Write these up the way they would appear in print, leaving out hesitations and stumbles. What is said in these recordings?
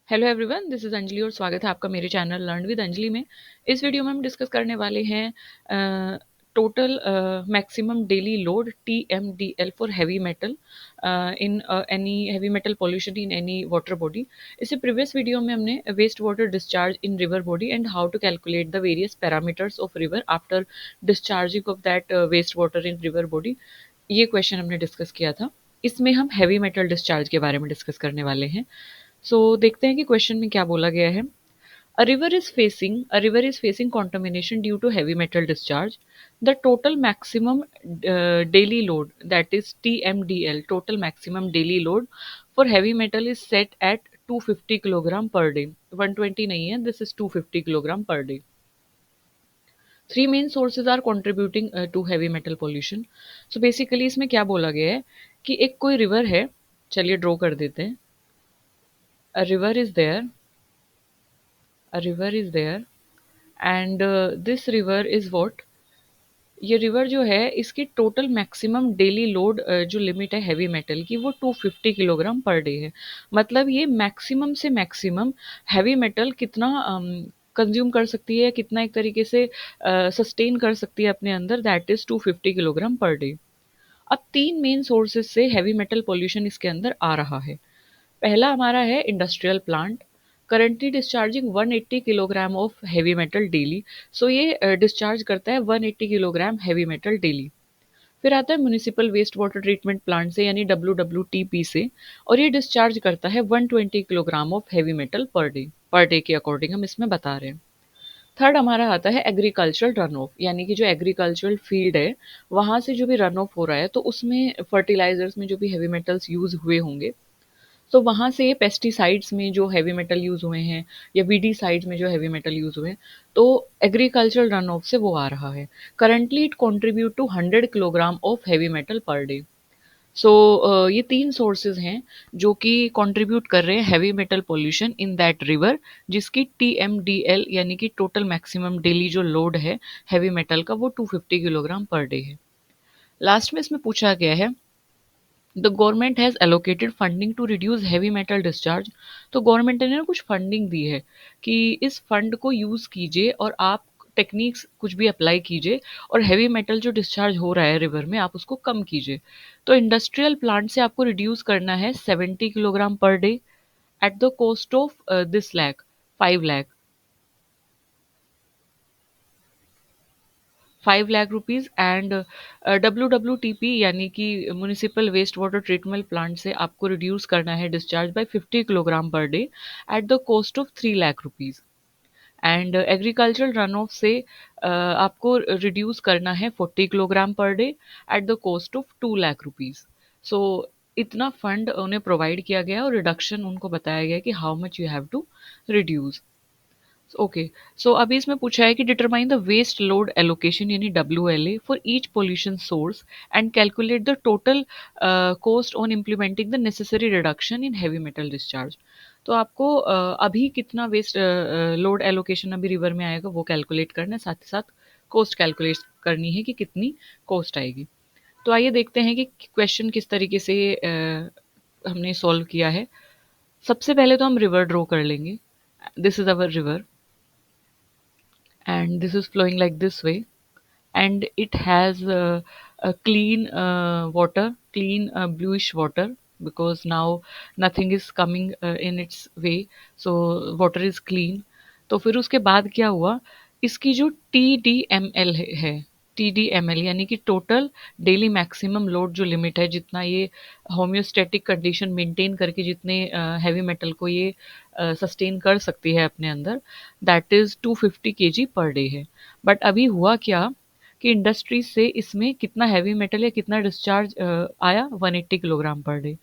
Hello everyone, this is Anjali और स्वागत है आपका मेरे चैनल लर्न विद अंजलि में। इस वीडियो में हम डिस्कस करने वाले हैं total maximum daily load TMDL for heavy metal in any heavy metal pollution in any water body. इससे प्रीवियस वीडियो में हमने waste water discharge in river body and how to calculate the various parameters of river after discharging of that waste water in river body, ये question हमने discuss किया था। इसमें हम heavy metal discharge के बारे में डिस्कस करने वाले हैं। देखते हैं कि क्वेश्चन में क्या बोला गया है। A river is facing contamination due to heavy metal discharge. The total maximum daily load, that is TMDL, total maximum daily load for heavy metal is set at 250 kilogram per day. 120 नहीं है, this is 250 kilogram per day. Three main sources are contributing to heavy metal pollution. So basically इसमें क्या बोला गया है कि एक कोई रिवर है, चलिए ड्रॉ कर देते हैं। A river is there, a river is there and this river is what, ये रिवर जो है इसकी टोटल मैक्सिमम डेली लोड जो लिमिट है हैवी मेटल की वो 250 किलोग्राम पर डे है। मतलब ये मैक्सिमम से मैक्सिमम हैवी मेटल कितना कंज्यूम कर सकती है, कितना एक तरीके से सस्टेन कर सकती है अपने अंदर, that is 250 kilogram per day. अब तीन मेन सोर्सेज से हैवी मेटल पोल्यूशन इसके अंदर आ रहा है। पहला हमारा है industrial plant, currently discharging 180 kilogram of heavy metal daily. So ये डिस्चार्ज करता है 180 किलोग्राम हैवी मेटल डेली। फिर आता है municipal waste water treatment plant से यानी WWTP से, और ये डिस्चार्ज करता है 120 kilogram of heavy metal per day के अकॉर्डिंग हम इसमें बता रहे हैं। थर्ड हमारा आता है एग्रीकल्चरल रन ऑफ, यानी कि जो एग्रीकल्चरल फील्ड है वहाँ से जो भी रन ऑफ हो रहा है तो उसमें फर्टिलाइजर्स में जो भी हैवी मेटल्स यूज हुए होंगे, तो वहाँ से पेस्टिसाइड्स में जो हैवी मेटल यूज़ हुए हैं या वीडीसाइड्स में जो हैवी मेटल यूज़ हुए हैं, तो एग्रीकल्चरल रन ऑफ से वो आ रहा है। Currently it contribute to 100 kilogram of heavy metal per day. ये तीन सोर्सेज हैं जो कि कंट्रीब्यूट कर रहे हैं heavy metal pollution in that river, जिसकी TMDL यानी कि टोटल मैक्सिमम डेली जो लोड है हैवी मेटल का वो 250 किलोग्राम पर डे है। लास्ट में इसमें पूछा गया है the government has allocated funding to reduce heavy metal discharge. तो गवर्नमेंट ने ना कुछ फंडिंग दी है कि इस फंड को यूज़ कीजिए और आप टेक्निक्स कुछ भी अप्लाई कीजिए और हैवी मेटल जो डिस्चार्ज हो रहा है रिवर में आप उसको कम कीजिए। तो इंडस्ट्रियल प्लांट से आपको रिड्यूस करना है 70 kilogram per day at the cost of this lakh 5 lakh, 5 lakh rupees. And WWTP यानी कि municipal waste water treatment plant से आपको रिड्यूस करना है discharge by 50 kilogram per day at the cost of 3 lakh rupees. And agricultural run off से आपको reduce करना है 40 kilogram per day at the cost of 2 lakh rupees. So इतना फंड उन्हें प्रोवाइड किया गया और रिडक्शन उनको बताया गया कि how much you have to reduce. Okay, so अभी इसमें पूछा है कि determine the waste load allocation यानी WLA for each pollution source and calculate the total cost on implementing the necessary reduction in heavy metal discharge. तो आपको अभी कितना वेस्ट लोड एलोकेशन अभी रिवर में आएगा वो कैलकुलेट करना है, साथ ही साथ कॉस्ट कैलकुलेट करनी है कि कितनी कॉस्ट आएगी। तो आइए देखते हैं कि क्वेश्चन किस तरीके से हमने सॉल्व किया है। सबसे पहले तो हम रिवर ड्रॉ कर लेंगे। This is our river and this is flowing like this way, and it has a clean water, clean bluish water, because now nothing is coming in its way, so water is clean। तो फिर उसके बाद क्या हुआ, इसकी जो TDML है, TDML यानी कि टोटल डेली मैक्सिमम लोड जो लिमिट है, जितना ये होम्योस्टैटिक कंडीशन मेंटेन करके जितने हैवी मेटल को ये सस्टेन कर सकती है अपने अंदर, that is 250 kg per day है। बट अभी हुआ क्या कि इंडस्ट्री से इसमें कितना हैवी मेटल या कितना डिस्चार्ज आया, 180 किलोग्राम पर डे।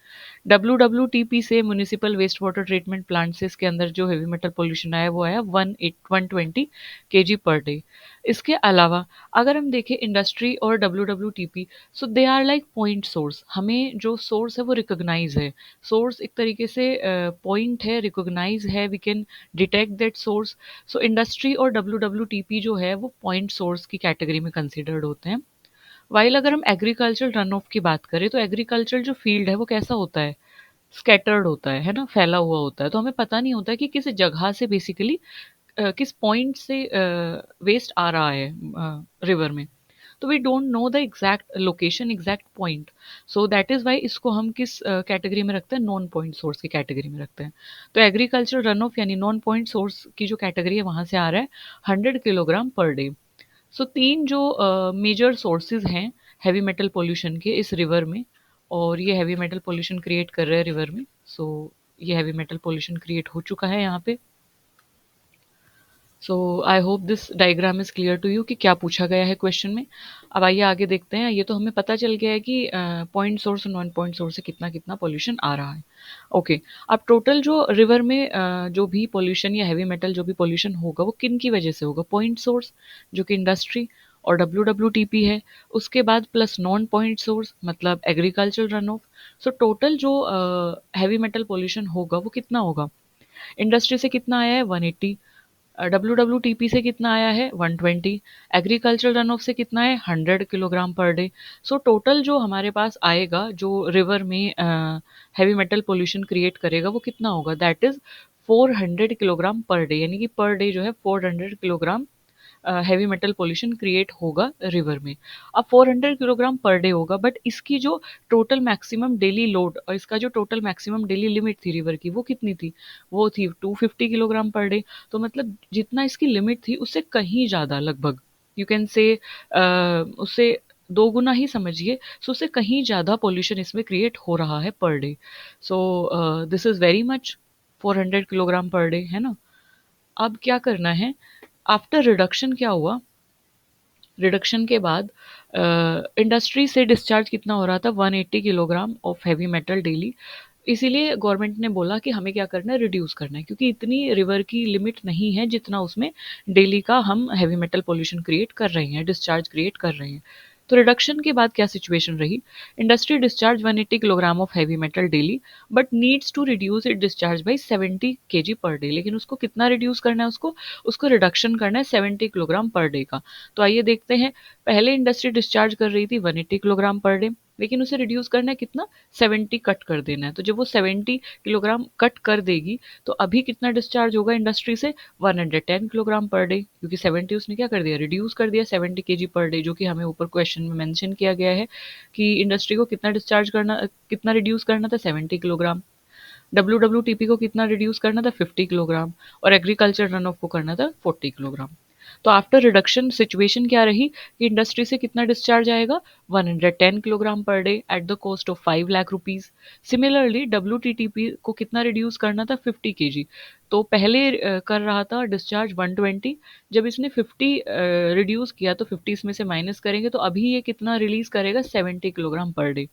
WWTP से municipal waste water treatment plant से इसके अंदर जो हैवी मेटल पोल्यूशन आया वो आया 120 kg पर डे। इसके अलावा अगर हम देखें इंडस्ट्री और WWTP, so they are like point source. हमें जो सोर्स है वो रिकोगनाइज है, सोर्स एक तरीके से पॉइंट है, रिकोगनाइज है, we can detect that source. So industry और WWTP जो है वो पॉइंट सोर्स की कैटेगरी में कंसिडर्ड होते हैं। वाइल अगर हम एग्रीकल्चर रन ऑफ की बात करें तो एग्रीकल्चर जो फील्ड है वो कैसा होता है, स्कैटर्ड होता है ना, फैला हुआ होता है, तो हमें पता नहीं होता कि किस जगह से बेसिकली किस पॉइंट से वेस्ट आ रहा है रिवर में। तो we don't know the exact location, exact point. So that is why इसको हम किस कैटेगरी में रखते हैं, नॉन पॉइंट सोर्स की कैटेगरी में रखते हैं। तो एग्रीकल्चर रन ऑफ यानी नॉन पॉइंट सोर्स की जो कैटेगरी है वहां से आ रहा है 100 किलोग्राम पर डे। सो तीन जो मेजर सोर्सेज हैं हैवी मेटल पोल्यूशन के इस रिवर में, और ये हैवी मेटल पोल्यूशन क्रिएट कर रहे हैं रिवर में। सो ये हैवी मेटल पोल्यूशन क्रिएट हो चुका है यहाँ पे। So I hope this diagram is clear to you कि क्या पूछा गया है क्वेश्चन में। अब आइए आगे देखते हैं। ये तो हमें पता चल गया है कि पॉइंट सोर्स और नॉन पॉइंट सोर्स से कितना कितना पोल्यूशन आ रहा है। ओके, अब टोटल जो रिवर में जो भी पोल्यूशन या हैवी मेटल जो भी पोल्यूशन होगा वो किन की वजह से होगा, पॉइंट सोर्स जो कि इंडस्ट्री और WWTP है, उसके बाद प्लस नॉन पॉइंट सोर्स मतलब agriculture run of. So total जो हैवी मेटल पोल्यूशन होगा वो कितना होगा, इंडस्ट्री से कितना आया है 180, WWTP से कितना आया है 120, एग्रीकल्चरल रन ऑफ से कितना है 100 kilogram per day. So total जो हमारे पास आएगा जो रिवर में हैवी मेटल पोल्यूशन क्रिएट करेगा वो कितना होगा, that is 400 kilogram per day, यानी कि पर डे जो है 400 kilogram heavy metal pollution create होगा रिवर में। अब 400 किलोग्राम पर डे होगा, बट इसकी जो टोटल मैक्सिमम डेली लोड और इसका जो टोटल मैक्सिमम डेली लिमिट थी रिवर की वो कितनी थी, वो थी 250 किलोग्राम पर डे। तो मतलब जितना इसकी लिमिट थी उससे कहीं ज़्यादा, लगभग यू कैन से उससे दो गुना ही समझिए। सो उससे कहीं ज़्यादा पोल्यूशन इसमें क्रिएट हो रहा है per day. So this is very much, 400 kilogram per day है ना। अब क्या करना है, आफ्टर रिडक्शन क्या हुआ, रिडक्शन के बाद इंडस्ट्री से डिस्चार्ज कितना हो रहा था 180 kilogram of heavy metal daily. इसीलिए गवर्नमेंट ने बोला कि हमें क्या करना है, रिड्यूस करना है, क्योंकि इतनी रिवर की लिमिट नहीं है जितना उसमें डेली का हम हैवी मेटल पोल्यूशन क्रिएट कर रहे हैं, डिस्चार्ज क्रिएट कर रहे हैं। तो रिडक्शन के बाद क्या सिचुएशन रही, industry discharge 180 kilogram of heavy metal daily but needs to reduce it discharge by 70 kg per day. लेकिन उसको कितना रिड्यूस करना है, उसको उसको रिडक्शन करना है 70 किलोग्राम पर डे का। तो आइए देखते हैं, पहले इंडस्ट्री डिस्चार्ज कर रही थी 180 किलोग्राम पर डे, लेकिन उसे रिड्यूस करना है कितना, 70 कट कर देना है। तो जब वो 70 किलोग्राम कट कर देगी तो अभी कितना डिस्चार्ज होगा इंडस्ट्री से 110 किलोग्राम पर डे, क्योंकि 70 उसने क्या कर दिया, रिड्यूस कर दिया 70 kg पर डे, जो कि हमें ऊपर क्वेश्चन में मेंशन किया गया है कि इंडस्ट्री को कितना डिस्चार्ज करना, कितना रिड्यूस करना था 70 किलोग्राम, WWTP को कितना रिड्यूस करना था 50 किलोग्राम, और एग्रीकल्चर रन ऑफ को करना था 40 किलोग्राम। तो आफ्टर रिडक्शन सिचुएशन क्या रही कि इंडस्ट्री से कितना डिस्चार्ज आएगा 110 kilogram per day at the cost of 5 lakh rupees. Similarly WTTP को कितना रिड्यूस करना था 50 kg। तो पहले कर रहा था डिस्चार्ज 120, जब इसने 50 रिड्यूस किया तो 50 इसमें से माइनस करेंगे तो अभी ये कितना रिलीज करेगा 70 किलोग्राम पर डे।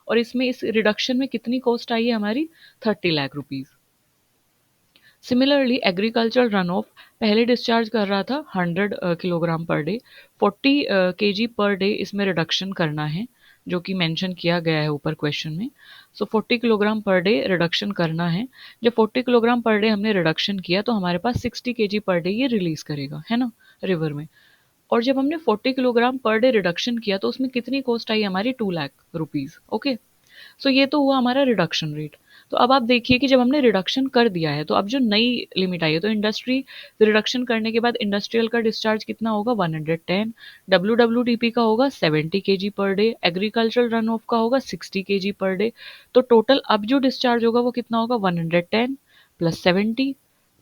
और इसमें इस रिडक्शन में कितनी कॉस्ट आई है हमारी 30 lakh rupees. Similarly agriculture run of पहले डिस्चार्ज कर रहा था 100 kilogram per day, 40 kg per day इसमें रिडक्शन करना है, जो कि मेंशन किया गया है ऊपर क्वेश्चन में। सो 40 किलोग्राम पर डे रिडक्शन करना है। जब 40 किलोग्राम पर डे हमने रिडक्शन किया तो हमारे पास 60 kg पर डे ये रिलीज करेगा है ना रिवर में। और जब हमने 40 किलोग्राम पर डे रिडक्शन किया तो उसमें कितनी कॉस्ट आई हमारी 2 लाख रुपीज। ओके, सो ये तो हुआ हमारा रिडक्शन रेट। तो अब आप देखिए कि जब हमने रिडक्शन कर दिया है तो अब जो नई लिमिट आई है, तो इंडस्ट्री रिडक्शन करने के बाद इंडस्ट्रियल का डिस्चार्ज कितना होगा 110, WWTP का होगा 70 kg per day, agricultural run of का होगा 60 kg पर डे। तो टोटल अब जो डिस्चार्ज होगा वो कितना होगा 110 प्लस 70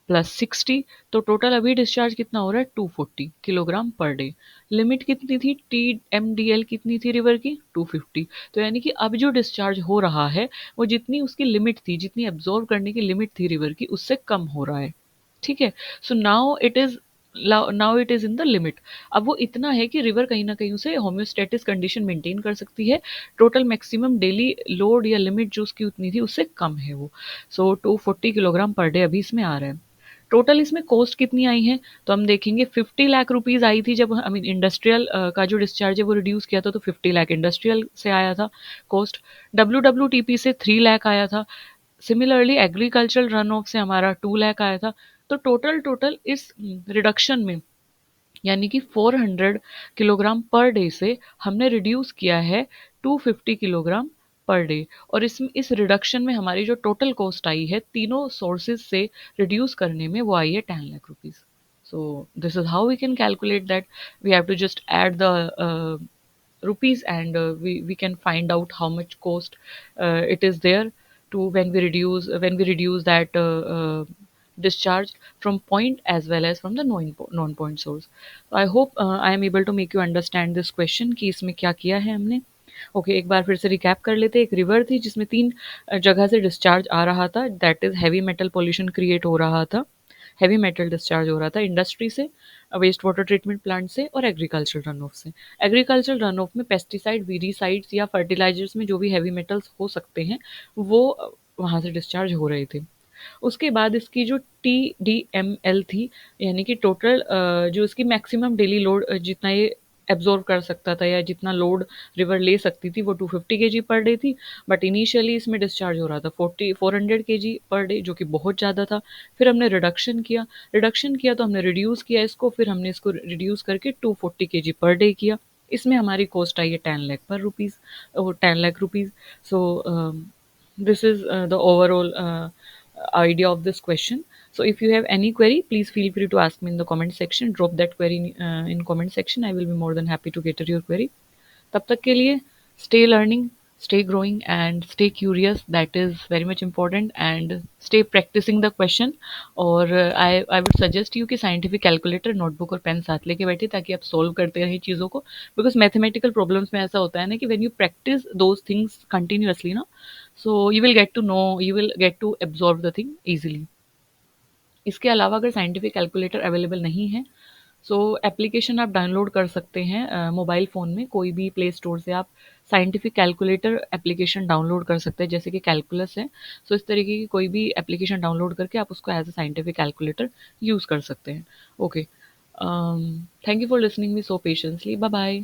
प्लस 60। तो टोटल अभी डिस्चार्ज कितना हो रहा है 240 किलोग्राम पर डे। लिमिट कितनी थी, TMDL कितनी थी रिवर की 250। तो यानी कि अब जो डिस्चार्ज हो रहा है वो जितनी उसकी लिमिट थी, जितनी एब्जॉर्व करने की लिमिट थी रिवर की, उससे कम हो रहा है। ठीक है, so now it is in the limit. अब वो इतना है कि रिवर कहीं ना कहीं उसे होम्योस्टेटिस कंडीशन मेंटेन कर सकती है, टोटल मैक्सिमम डेली लोड या लिमिट जो उसकी उतनी थी उससे कम है वो। सो 240 किलोग्राम पर डे अभी इसमें आ रहा है। टोटल इसमें कॉस्ट कितनी आई है, तो हम देखेंगे 50 लाख रुपीज आई थी जब आई मीन इंडस्ट्रियल का जो डिस्चार्ज है वो रिड्यूस किया था, तो 50 लाख इंडस्ट्रियल से आया था कॉस्ट। WWTP से 3 लाख आया था। सिमिलरली एग्रीकल्चरल रन ऑफ से हमारा 2 लाख आया था। तो टोटल टोटल इस रिडक्शन में यानी कि 400 किलोग्राम पर डे से हमने रिड्यूस किया है 250 किलोग्राम पर डे, और इस रिडक्शन में हमारी जो टोटल कॉस्ट आई है तीनों सोर्सेज से रिड्यूस करने में, वो आई है 10 lakh rupees. So this is how we can calculate that. We have to just add the rupees, and we can find out how much cost it is there to when we reduce that discharge from point as well as from the non point source. So I hope I am able to make you understand this question कि इसमें क्या किया है हमने। Okay, एक बार फिर से recap कर लेते हैं। एक रिवर थी जिसमें 3 जगह से डिस्चार्ज आ रहा था, that is heavy metal pollution create हो रहा था। हेवी मेटल डिस्चार्ज हो रहा था इंडस्ट्री से, वेस्ट वाटर ट्रीटमेंट प्लांट से और एग्रीकल्चरल रन ऑफ से। एग्रीकल्चरल रन ऑफ में पेस्टिसाइड, वीडीसाइड्स या फर्टिलाइजर्स में जो भी हेवी मेटल्स हो सकते हैं, वो वहाँ से डिस्चार्ज हो रहे थे। उसके बाद इसकी जो TDML थी, यानी कि टोटल जो इसकी मैक्सिमम डेली लोड जितना ये एब्जॉर्ब कर सकता था या जितना लोड रिवर ले सकती थी, वो 250 केजी पर डे थी। बट इनिशियली इसमें डिस्चार्ज हो रहा था 400 केजी पर डे, जो कि बहुत ज़्यादा था। फिर हमने रिडक्शन किया तो हमने रिड्यूस किया इसको, फिर हमने इसको रिड्यूस करके 240 केजी पर डे किया। इसमें हमारी कॉस्ट आई है 10 lakh rupees. So this is the overall idea of this question. So if you have any query, please feel free to ask me in the comment section. Drop that query in comment section. I will be more than happy to cater your query. तब तक के लिए stay learning, stay growing, and stay curious. That is very much important. And stay practicing the question. और I would suggest you कि scientific calculator, notebook और pen साथ लेके बैठे ताकि आप solve करते रहें चीज़ों को। Because mathematical problems में ऐसा होता है ना कि when you practice those things continuously ना, so you will get to know, you will get to absorb the thing easily. इसके अलावा अगर साइंटिफिक कैलकुलेटर अवेलेबल नहीं है, सो एप्लीकेशन आप डाउनलोड कर सकते हैं मोबाइल फ़ोन में, कोई भी प्ले स्टोर से आप साइंटिफिक कैलकुलेटर एप्लीकेशन डाउनलोड कर सकते हैं, जैसे कि कैलकुलस है। सो इस तरीके की कोई भी एप्लीकेशन डाउनलोड करके आप उसको as a scientific calculator use कर सकते हैं। Okay, thank you for listening me so patiently. Bye bye.